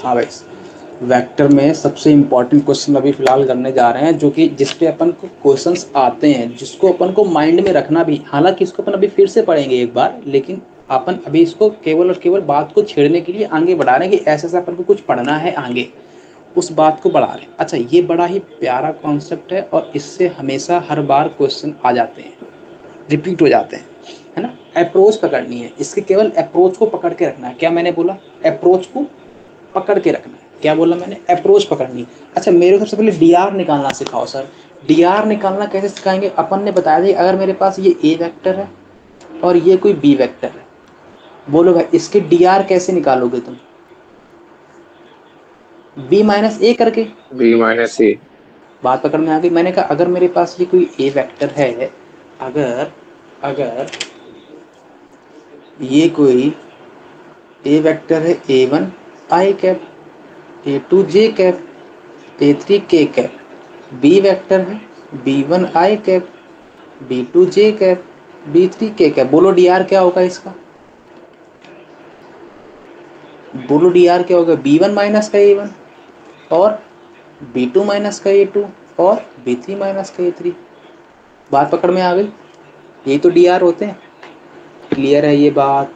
हाँ भाई, वेक्टर में सबसे इम्पोर्टेंट क्वेश्चन अभी फिलहाल करने जा रहे हैं, जो कि जिसपे अपन को क्वेश्चंस आते हैं, जिसको अपन को माइंड में रखना भी, हालांकि इसको अपन अभी फिर से पढ़ेंगे एक बार, लेकिन अपन अभी इसको केवल और केवल बात को छेड़ने के लिए आगे बढ़ा रहे हैं कि ऐसे ऐसे अपन को कुछ पढ़ना है आगे, उस बात को बढ़ा रहे हैं। अच्छा, ये बड़ा ही प्यारा कॉन्सेप्ट है और इससे हमेशा हर बार क्वेश्चन आ जाते हैं, रिपीट हो जाते हैं, है ना। अप्रोच पकड़नी है, इसके केवल अप्रोच को पकड़ के रखना है। क्या मैंने बोला? अप्रोच को पकड़ के रखना है। क्या बोला मैंने? अप्रोच पकड़नी है। अच्छा, मेरे को सबसे पहले डी आर निकालना सिखाओ सर। डी आर निकालना कैसे सिखाएंगे? अपन ने बताया था अगर मेरे पास ये ए वेक्टर है और ये कोई बी वेक्टर है, बोलो भाई इसके डी आर कैसे निकालोगे तुम? बी माइनस ए करके। बी माइनस ए। बात पकड़ में आ गई। मैंने कहा अगर मेरे पास ये कोई ए वेक्टर है, अगर ये कोई ए वेक्टर है A1 आई कैप, A2 जे कैप, A3 के कैप, बी वेक्टर है B1 आई कैप, B2 जे कैप, B3 के कैप, बोलो डी आर क्या होगा इसका? बोलो डी आर क्या होगा? B1 माइनस का A1 और B2 माइनस का A2 और B3 माइनस का A3। बात पकड़ में आ गई? यही तो डी आर होते हैं। क्लियर है ये बात?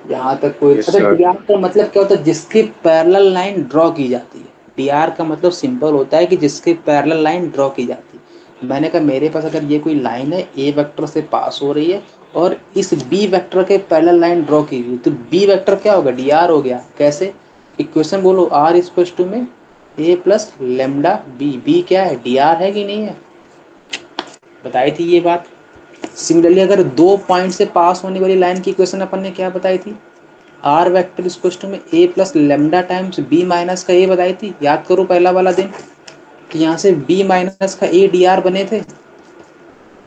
यहाँ तक कोई? अच्छा, डी आर का मतलब क्या होता है? जिसकी पैरेलल लाइन ड्रॉ की जाती है। डी आर का मतलब सिंपल होता है कि जिसकी पैरेलल लाइन ड्रॉ की जाती है। मैंने कहा मेरे पास अगर ये कोई लाइन है ए वेक्टर से पास हो रही है और इस बी वेक्टर के पैरेलल लाइन ड्रॉ की हुई, तो बी वेक्टर क्या होगा? डी आर हो गया। कैसे? इक्वेशन बोलो, आर इक्वल्स टू में A plus lambda B. B क्या है? डी आर है कि नहीं है? बताई थी ये बात। सिमिलरली अगर दो पॉइंट से पास होने वाली लाइन की इक्वेशन अपन ने क्या बताई थी? आर वेक्टर इक्वल्स टू में A plus lambda times B minus का ए बताई थी। याद करो पहला वाला दिन कि यहाँ से बी माइनस का ए डी आर बने थे।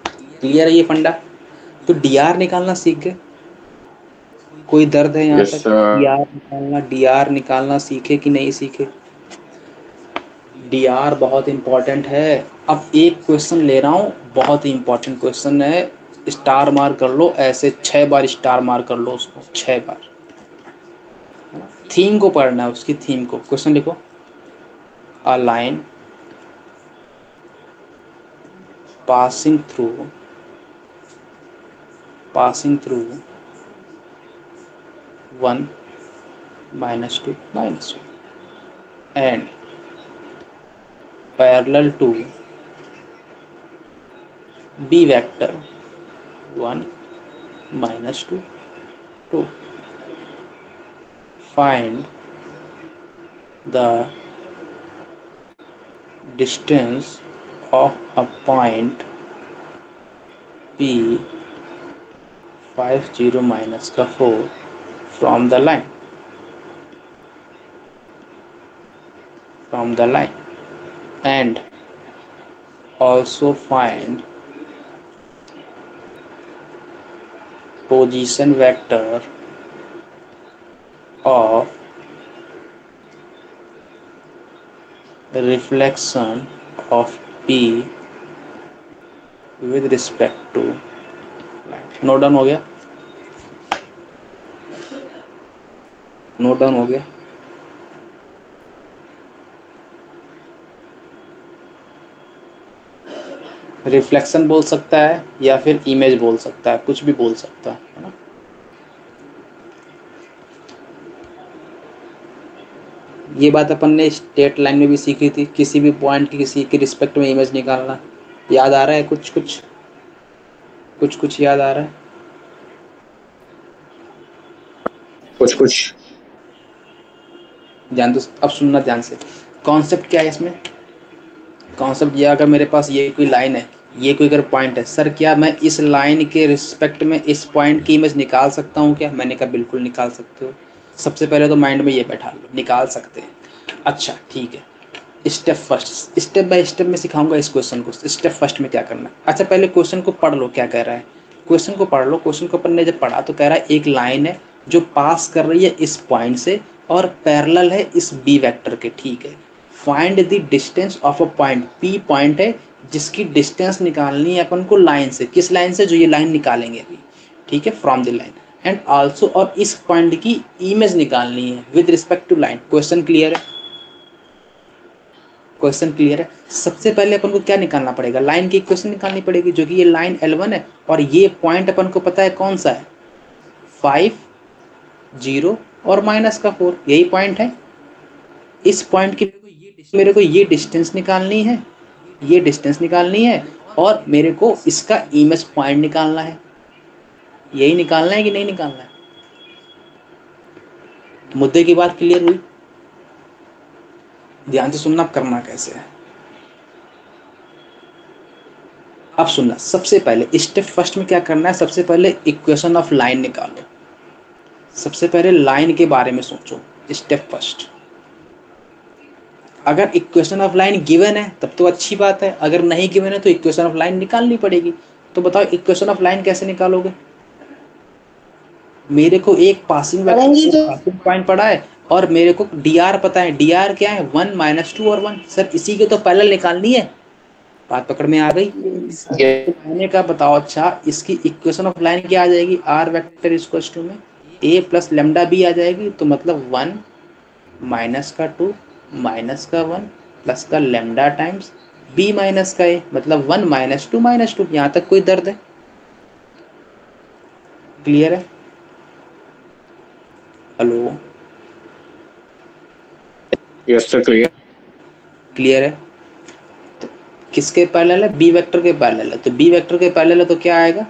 क्लियर है ये फंडा? तो डी आर निकालना सीख गए? कोई दर्द है यहाँ तक? डी आर निकालना सीखे कि नहीं सीखे? डी आर बहुत इंपॉर्टेंट है। अब एक क्वेश्चन ले रहा हूँ, बहुत ही इंपॉर्टेंट क्वेश्चन है, स्टार मार्क कर लो, ऐसे 6 बार स्टार मार्क कर लो उसको, 6 बार। थीम को पढ़ना है, उसकी थीम को। क्वेश्चन लिखो, a line passing through 1 minus 2 minus 1 and parallel to B vector 1 minus 2 2. Find the distance of a point P 50 minus का 4 from the line and also find position vector of reflection of P with respect to line। Note down हो गया? Note down हो गया? Reflection बोल सकता है या फिर इमेज बोल सकता है, कुछ भी बोल सकता है ना। ये बात अपन ने स्ट्रेट लाइन में भी सीखी थी, किसी भी पॉइंट की किसी के रिस्पेक्ट में इमेज निकालना। याद आ रहा है? कुछ याद आ रहा है? कुछ ध्यान दो, अब सुनना ध्यान से। कॉन्सेप्ट क्या है इसमें? कॉन्सेप्ट ये, अगर मेरे पास ये कोई लाइन है, ये कोई अगर पॉइंट है, सर क्या मैं इस लाइन के रिस्पेक्ट में इस पॉइंट की इमेज निकाल सकता हूँ क्या? मैंने कहा बिल्कुल निकाल सकते हो। सबसे पहले तो माइंड में ये बैठा लो, निकाल सकते हैं। अच्छा ठीक है, step first, step by step में सिखाऊंगा इस क्वेश्चन को। स्टेप फर्स्ट में क्या करना है? अच्छा पहले क्वेश्चन को पढ़ लो, क्या कह रहा है क्वेश्चन को पढ़ लो। क्वेश्चन को अपन ने जब पढ़ा तो कह रहा है एक लाइन है जो पास कर रही है इस पॉइंट से और पैरेलल है इस बी वेक्टर के। ठीक है, find the distance of a point. P point है जिसकी डिस्टेंस निकालनी है अपन को लाइन से। किस लाइन से? जो ये लाइन निकालेंगे अभी, ठीक है, from the line. And also, और इस पॉइंट की इमेज निकालनी है with respect to line. Question clear है? क्वेश्चन क्लियर है? सबसे पहले अपन को क्या निकालना पड़ेगा? लाइन की इक्वेशन निकालनी पड़ेगी, जो कि ये लाइन L1 है और ये पॉइंट अपन को पता है कौन सा है, 5, 0 और -4, यही पॉइंट है। इस पॉइंट की मेरे को ये डिस्टेंस निकालनी है, ये डिस्टेंस निकालनी है, और मेरे को इसका इमेज पॉइंट निकालना है। यही निकालना है कि नहीं निकालना है? मुद्दे की बात क्लियर हुई? ध्यान से सुनना, करना कैसे है अब सुनना। सबसे पहले स्टेप फर्स्ट में क्या करना है, सबसे पहले इक्वेशन ऑफ लाइन निकालो। सबसे पहले लाइन के बारे में सोचो, स्टेप फर्स्ट। अगर इक्वेशन ऑफ लाइन गिवन है तब तो अच्छी बात है, अगर नहीं गिवन है तो इक्वेशन ऑफ लाइन निकालनी पड़ेगी। तो बताओ इक्वेशन ऑफ लाइन कैसे निकालोगे? मेरे को एक पासिंग पासिंग पॉइंट पड़ा है और मेरे को dr पता है। dr क्या है? 1 -2 और 1। सर इसी के तो पैरेलल निकालनी है। बात पकड़ में आ गई? तो मैंने कहा बताओ, अच्छा इसकी इक्वेशन ऑफ लाइन क्या आ जाएगी? r वेक्टर इक्वल टू में a प्लस लेमडा b आ जाएगी। तो मतलब 1 -2 -1 प्लस का लेमडा टाइम्स b माइनस का a, मतलब 1 -2 -2। यहाँ तक कोई दर्द है? क्लियर है? Hello, yes sir, clear. Clear है? तो किसके पैरेलल है? बी वेक्टर के पैरेलल है। तो बी वेक्टर के पैरेलल है तो क्या आएगा?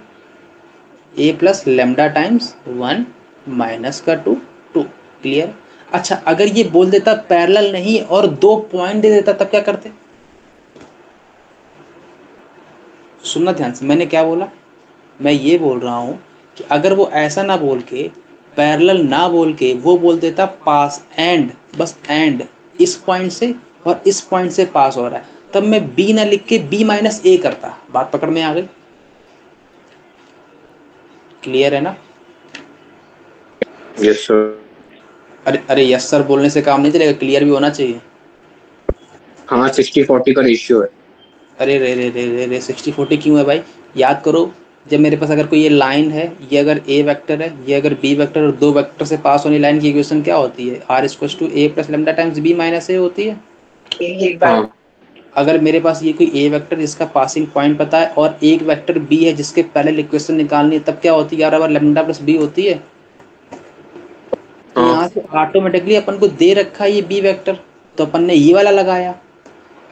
ए प्लस लेमडा टाइम्स 1 -2 2। क्लियर? अच्छा अगर ये बोल देता पैरेलल नहीं और 2 पॉइंट दे देता तब क्या करते? सुनना ध्यान से, मैंने क्या बोला? मैं ये बोल रहा हूँ कि अगर वो ऐसा ना बोल के, पैरेलल ना बोल के, वो बोल देता पास एंड, बस एंड इस पॉइंट से और इस पॉइंट से पास हो रहा है, तब मैं बी ना लिख के बी माइनस ए करता। बात पकड़ में आ गई? क्लियर है ना? Yes sir. अरे अरे यस सर बोलने से काम नहीं चलेगा, क्लियर भी होना चाहिए। हाँ, 60-40 का रेशियो है। अरे रे रे रे रे रे 60-40 क्यों है भाई? याद करो, जब मेरे पास अगर कोई ये लाइन है, ये अगर ए वेक्टर है, ये अगर बी वेक्टर, और दो वेक्टर से पास होने लाइन की इक्वेशन क्या होती है? R equal to A plus lambda times B minus A होती है। हाँ। अगर मेरे पास ये कोई ए वेक्टर जिसका पासिंग पॉइंट पता है और एक वेक्टर बी है जिसके पहले इक्वेशन निकालनी है, तब क्या होती है? यार अब लेमडा प्लस बी होती है। तो हाँ। यहाँ से ऑटोमेटिकली अपन को दे रखा है ये बी वेक्टर, तो अपन ने ये वाला लगाया।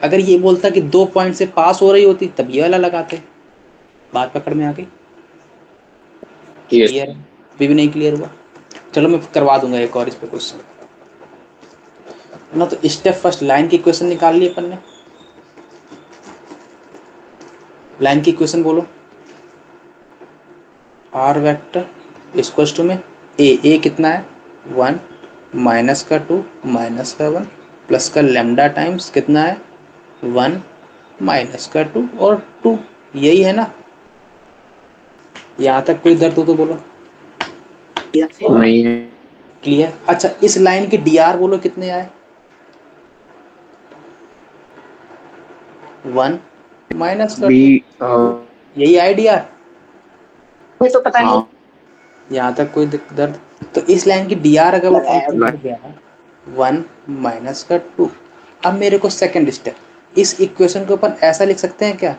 अगर ये बोलता कि 2 पॉइंट से पास हो रही होती तब ये वाला लगाते। बात पकड़ में आ गई? यस। क्लियर है? अभी भी नहीं क्लियर हुआ? चलो मैं करवा दूंगा एक और इस पे क्वेश्चन ना। तो स्टेप फर्स्ट लाइन की इक्वेशन निकाल ली अपन ने। लाइन की इक्वेशन बोलो। आर वेक्टर इक्वल टू में ए कितना है? 1 -2 -1 प्लस का लेमडा टाइम्स कितना है? 1 -2 और 2। यही है ना? यहाँ तक कोई दर्द हो तो बोलो। नहीं है। क्लियर? अच्छा इस लाइन के डी आर बोलो कितने आए? 1 बी। -2, यही आई डी आर? मुझे तो पता नहीं। यहाँ तक कोई दर्द? तो इस लाइन की डी आर अगर वो बढ़ गया 1 -2। अब मेरे को सेकंड स्टेप, इस इक्वेशन को अपन ऐसा लिख सकते हैं क्या?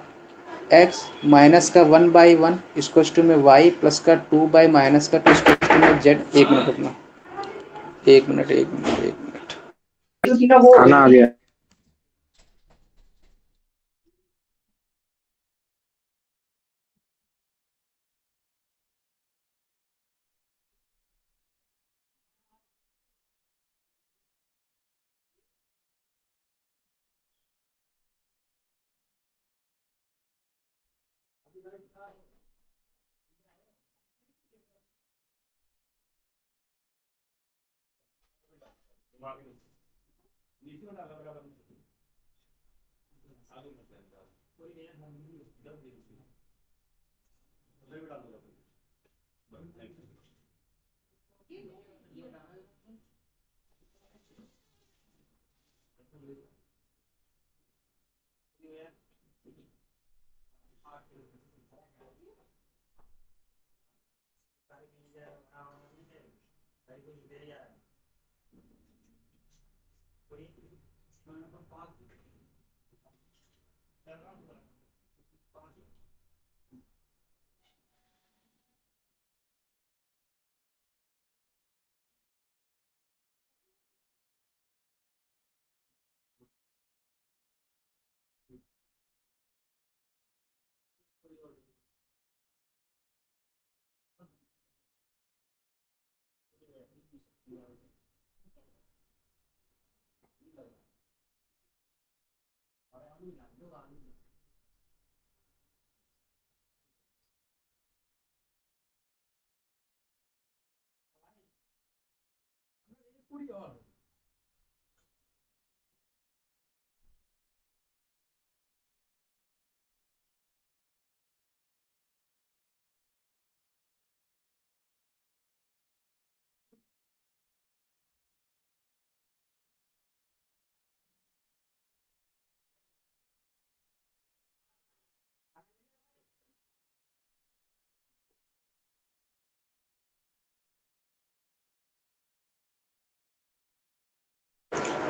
x माइनस का 1/1 इक्वल टू में y प्लस का 2 माइनस का 2 इक्वल टू में z। एक मिनट रुकना, एक मिनट एक मिनट एक मिनट। खाना आ गया।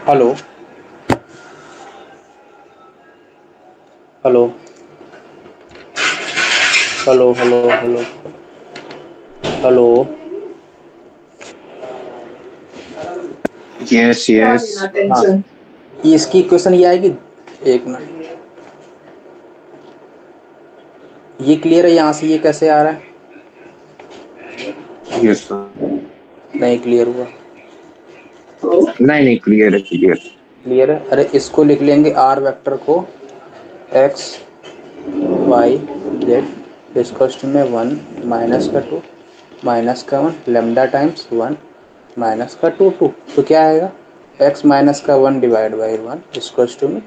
Hello hello hello hello hello hello yes yes हाँ, इसकी इक्वेशन ये आएगी। एक मिनट, ये क्लियर है? यहाँ से ये कैसे आ रहा है? यस नहीं क्लियर हुआ। नहीं क्लियर है क्लियर। क्लियर है? अरे इसको लिख लेंगे, आर वेक्टर को एक्स वाई जेड इसको में 1 माइनस का 2 माइनस का 1 लेमडा टाइम्स 1 माइनस का 2 2। तो क्या आएगा? एक्स माइनस का 1 डिवाइड बाई 1 इसको में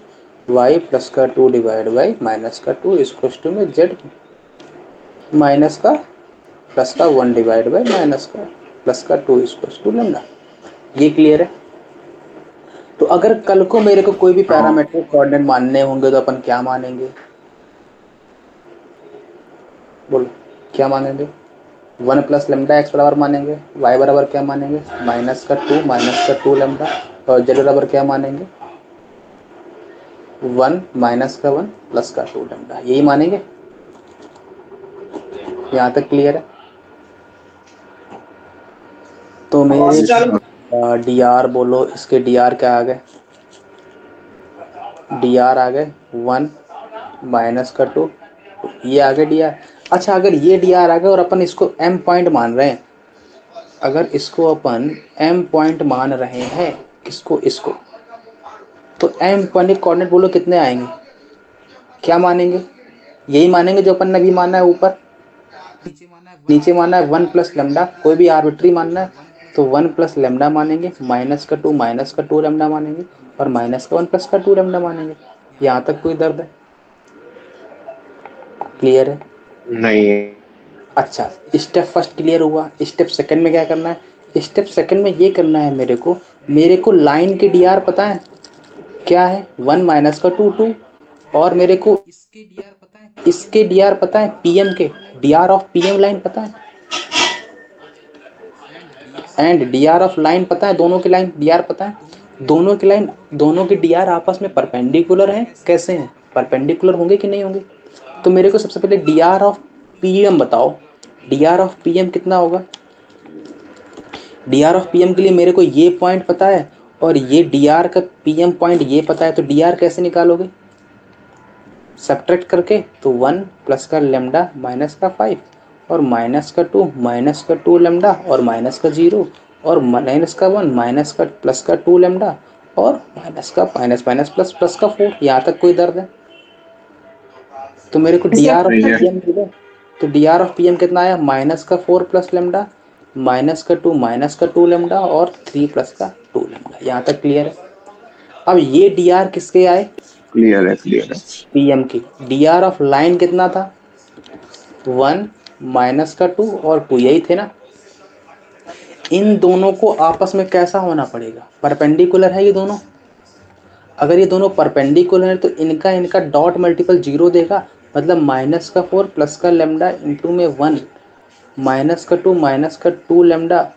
वाई प्लस का 2 डिवाइड बाई माइनस का 2 इसको में जेड माइनस का प्लस का 1 डिवाइड बाई माइनस का प्लस का 2 इसको लेमडा। ये क्लियर है? तो अगर कल को मेरे को कोई भी पैरामीट्रिक कोऑर्डिनेट मानने होंगे तो अपन क्या मानेंगे? बोलो क्या मानेंगे? 1 प्लस लेमडा एक्स बराबर मानेंगे, वाई बराबर क्या मानेंगे? माइनस का 2 लेमडा, और जेड बराबर क्या मानेंगे? 1 माइनस का 1 प्लस का 2 लेमडा। यही मानेंगे। यहाँ तक क्लियर है? तो मेरे डी आर बोलो, इसके डी आर क्या आ गए? डी आर आ गए 1 माइनस का 2, ये आ गए डी आर। अच्छा, अगर ये डी आर आ गए और अपन इसको एम पॉइंट मान रहे हैं, अगर इसको अपन एम पॉइंट मान रहे हैं, इसको तो एम पॉइंट कोऑर्डिनेट बोलो कितने आएंगे? क्या मानेंगे? यही मानेंगे जो अपन ने अभी माना है ऊपर। नीचे माना है 1 प्लस लेमडा, कोई भी आर्बिट्री मानना है तो 1 प्लस लेमडा मानेंगे, माइनस का 2 लेमडा मानेंगे, और माइनस का 1 प्लस का 2 लेमडा मानेंगे। यहाँ तक कोई दर्द है? क्लियर है? नहीं अच्छा, स्टेप फर्स्ट क्लियर हुआ। स्टेप सेकंड में क्या करना है? स्टेप सेकंड में ये करना है मेरे को लाइन के डी आर पता है क्या है? 1 माइनस का 2 2, और मेरे को इसके डी आर पता है पीएम के, D R of PM line पता है, and D R of line पता है। दोनों की लाइन डी आर पता है, दोनों की लाइन, दोनों की डी आर आपस में परपेंडिकुलर हैं। कैसे हैं? परपेंडिकुलर होंगे कि नहीं होंगे? तो मेरे को सबसे पहले डी आर ऑफ पीएम बताओ। डी आर ऑफ पीएम कितना होगा? डी आर ऑफ पीएम के लिए मेरे को ये पॉइंट पता है और ये डी आर का पीएम पॉइंट ये पता है, तो डी आर कैसे निकालोगे? सब्ट्रैक्ट करके। तो 1 प्लस का लेमडा माइनस का 5, और माइनस का 2 लेमडा, और माइनस का 0, और माइनस का 1 माइनस का प्लस का 2 लेमडा, और माइनस का माइनस माइनस प्लस प्लस का 4। यहाँ तक कोई दर्द है? तो मेरे को डी आर ऑफ पीएम मिले, तो डी आर ऑफ पीएम कितना आया? माइनस का 4 प्लस लेमडा, माइनस का 2 लेमडा, और 3 प्लस का 2 लेमडा। यहाँ तक क्लियर है? अब ये डी आर किसके आए? क्लियर है पीएम की। डी आर ऑफ लाइन कितना था? 1 माइनस का 2 और 2, यही थे ना। इन दोनों को आपस में कैसा होना पड़ेगा? परपेंडिकुलर है ये दोनों। अगर ये दोनों परपेंडिकुलर है तो इनका डॉट मल्टीपल 0 देगा, मतलब माइनस का 4 प्लस का लेमडा इंटू में 1 माइनस का 2 लेमडा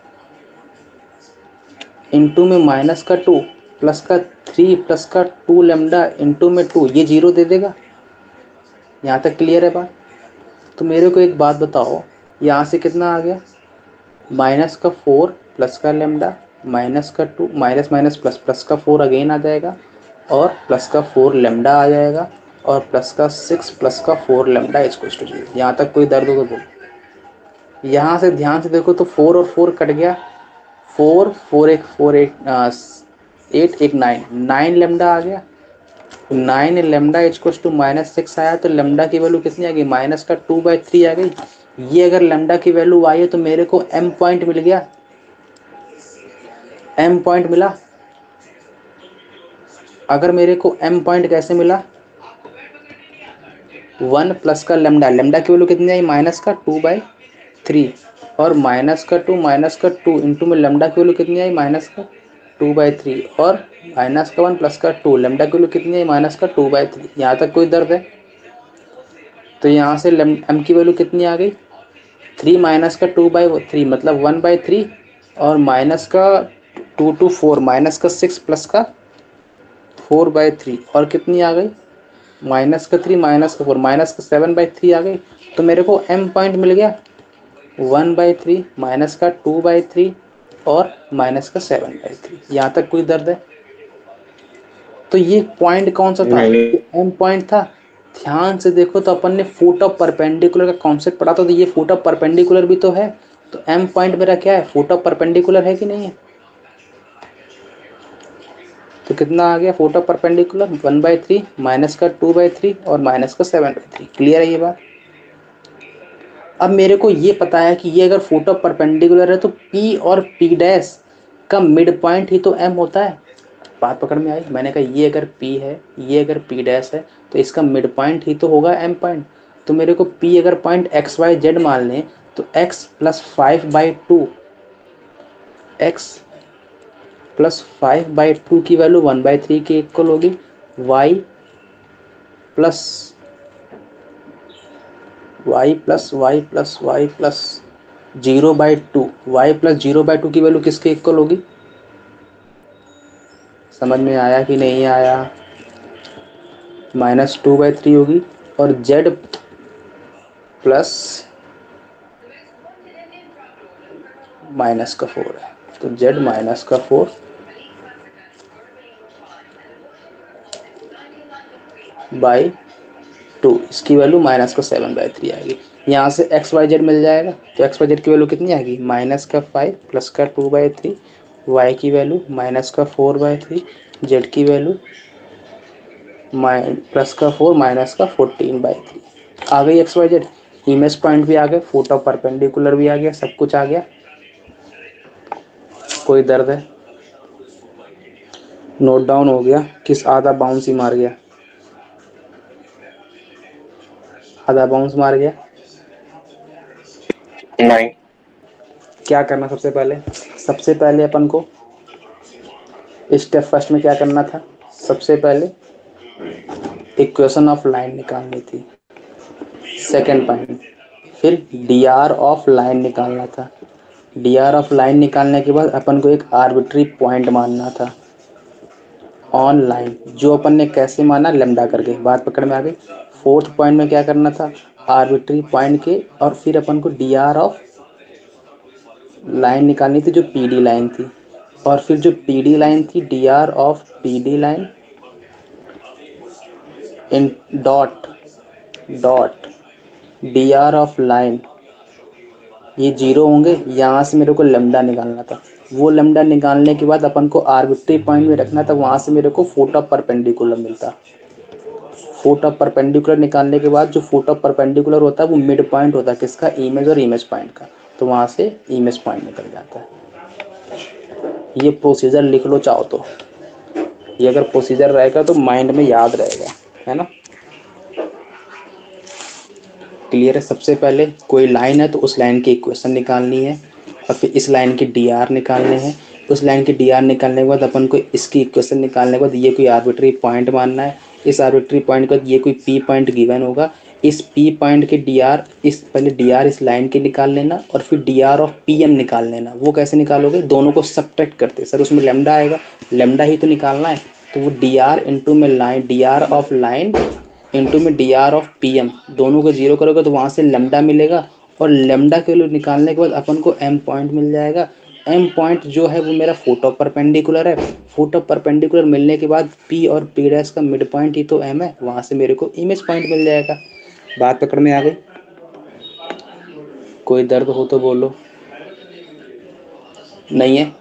इंटू में माइनस का 2 प्लस का 3 प्लस का 2 लेमडा इंटू में 2, ये 0 दे देगा। यहाँ तक क्लियर है बात? तो मेरे को एक बात बताओ, यहाँ से कितना आ गया, माइनस का 4 प्लस का लेमडा माइनस का 2 माइनस माइनस प्लस, प्लस का 4 अगेन आ जाएगा और प्लस का 4 लेमडा आ जाएगा और प्लस का 6 प्लस का 4 लेमडा इक्वल्स टू 0। यहाँ तक कोई दर्द हो तो बोलो। यहाँ से ध्यान से देखो तो 4 और 4 कट गया, 4 4 एक 4 8 एक 9 लेमडा आ गया, 9 लेमडा इक्वल्स टू -6 आया, तो लेमडा की वैल्यू कितनी आ गई, माइनस का 2/3 आ गई। ये अगर लेमडा की वैल्यू आई है तो मेरे को m पॉइंट मिल गया, m पॉइंट मिला। अगर मेरे को m पॉइंट कैसे मिला, 1 प्लस का लेमडा, लेमडा की वैल्यू कितनी आई, माइनस का 2/3 और माइनस का 2 इंटू में लेमडा की वैल्यू कितनी आई, माइनस का 2/3 और माइनस का 1 प्लस का 2, लेमडा की वैल्यू कितनी आई, माइनस का 2/3। यहाँ तक कोई दर्द है? तो यहाँ से m की वैल्यू कितनी आ गई, 3 माइनस का 2/3 मतलब 1/3 और माइनस का 2 to 4 माइनस का 6 प्लस का 4/3 और कितनी आ गई, माइनस का 3 माइनस का 4 माइनस का 7/3 आ गई। तो मेरे को m पॉइंट मिल गया 1/3 माइनस का 2/3 और माइनस का 7/3। यहाँ तक कोई दर्द है? तो ये पॉइंट कौन सा था, m पॉइंट था। ध्यान से देखो तो अपन ने फुट ऑफ परपेंडिकुलर का कॉन्सेप्ट पढ़ा था, तो ये फुट ऑफ परपेंडिकुलर भी तो है। तो m पॉइंट मेरा क्या है, फुट ऑफ परपेंडिकुलर है कि नहीं है? तो कितना आ गया फुट ऑफ परपेंडिकुलर, 1/3 माइनस का 2/3 और माइनस का 7/3। क्लियर है ये बात? अब मेरे को ये पता है कि ये अगर फुट ऑफ परपेंडिकुलर है तो p और p डैश का मिड पॉइंट ही तो m होता है। बात पकड़ में आई? मैंने कहा ये अगर p है, ये अगर p डैश है तो इसका मिड पॉइंट ही तो होगा m पॉइंट। तो मेरे को p अगर पॉइंट x y z मान लें तो x प्लस 5/2 x प्लस 5/2 की वैल्यू 1/3 के इक्वल होगी, y plus y plus 0/2 y plus 0/2 की वैल्यू किसके इक्वल होगी? समझ में आया कि नहीं आया? -2/3 होगी और z प्लस माइनस का 4 है, तो z माइनस का 4 बाई 2, इसकी वैल्यू माइनस का 7/3 आएगी। यहाँ से एक्स वाई जेड मिल जाएगा, तो एक्स वाई जेड की वैल्यू कितनी आएगी, माइनस का 5 प्लस का 2/3, वाई की वैल्यू माइनस का 4/3, जेड की वैल्यू प्लस का 4 माइनस का 14/3। आ गई X Y Z, image point भी आ गया, फुट ऑफ परपेंडिकुलर भी आ गया, सब कुछ आ गया। कोई दर्द है? नोट डाउन हो गया? किस आधा बाउंस ही मार गया, आधा बाउंस मार गया? नहीं। क्या करना सबसे पहले, सबसे पहले अपन को स्टेप फर्स्ट में क्या करना था, सबसे पहले इक्वेशन ऑफ लाइन निकालनी थी, सेकंड पॉइंट। फिर डी आर ऑफ लाइन निकालना था, डी आर ऑफ लाइन निकालने के बाद अपन को एक आर्बिट्री पॉइंट मानना था ऑन लाइन, जो अपन ने कैसे माना, लेमडा करके। बात पकड़ में आ गई? फोर्थ पॉइंट में क्या करना था, आर्बिट्री पॉइंट के, और फिर अपन को डी आर ऑफ लाइन निकालनी थी जो पीडी लाइन थी, और फिर जो पीडी लाइन थी D R of PD line in dot D R of line, ये जीरो होंगे। यहाँ से मेरे को लेमडा निकालना था, वो लेमडा निकालने के बाद अपन को आर्बिट्री पॉइंट में रखना था, वहाँ से मेरे को फुट ऑफ परपेंडिकुलर मिलता। फुट ऑफ परपेंडिकुलर निकालने के बाद जो फुट ऑफ परपेंडिकुलर होता है वो मिड पॉइंट होता है किसका, इमेज और इमेज पॉइंट का, तो वहाँ से इमेज पॉइंट निकल जाता है। ये प्रोसीजर लिख लो चाहो तो, ये अगर प्रोसीजर रहेगा तो माइंड में याद रहेगा, है ना? क्लियर है? सबसे पहले कोई लाइन है तो उस लाइन की इक्वेशन निकालनी है, और फिर इस लाइन की डी आर निकालने हैं, उस लाइन की डी आर निकालने के बाद अपन को इसकी इक्वेशन निकालने के बाद ये कोई आर्बिट्री पॉइंट मानना है, इस आर्बिट्री पॉइंट का ये कोई पी पॉइंट गिवन होगा, इस पी पॉइंट के डी आर, इस पहले डी आर इस लाइन के निकाल लेना और फिर D R of P M निकाल लेना। वो कैसे निकालोगे, दोनों को सब्ट्रैक्ट करते, सर उसमें लेमडा आएगा, लेमडा ही तो निकालना है, तो वो डी आर इंटू में line, D R of line into में D R of P M, दोनों को जीरो करोगे तो वहाँ से लेमडा मिलेगा, और लेमडा के लिए निकालने के बाद अपन को एम पॉइंट मिल जाएगा। एम पॉइंट जो है वो मेरा फुट ऑफ परपेंडिकुलर है, फुट ऑफ परपेंडिकुलर मिलने के बाद पी और पी डैश का मिड पॉइंट ही तो एम है, वहाँ से मेरे को इमेज पॉइंट मिल जाएगा। बात पकड़ में आ गई? कोई दर्द हो तो बोलो, नहीं है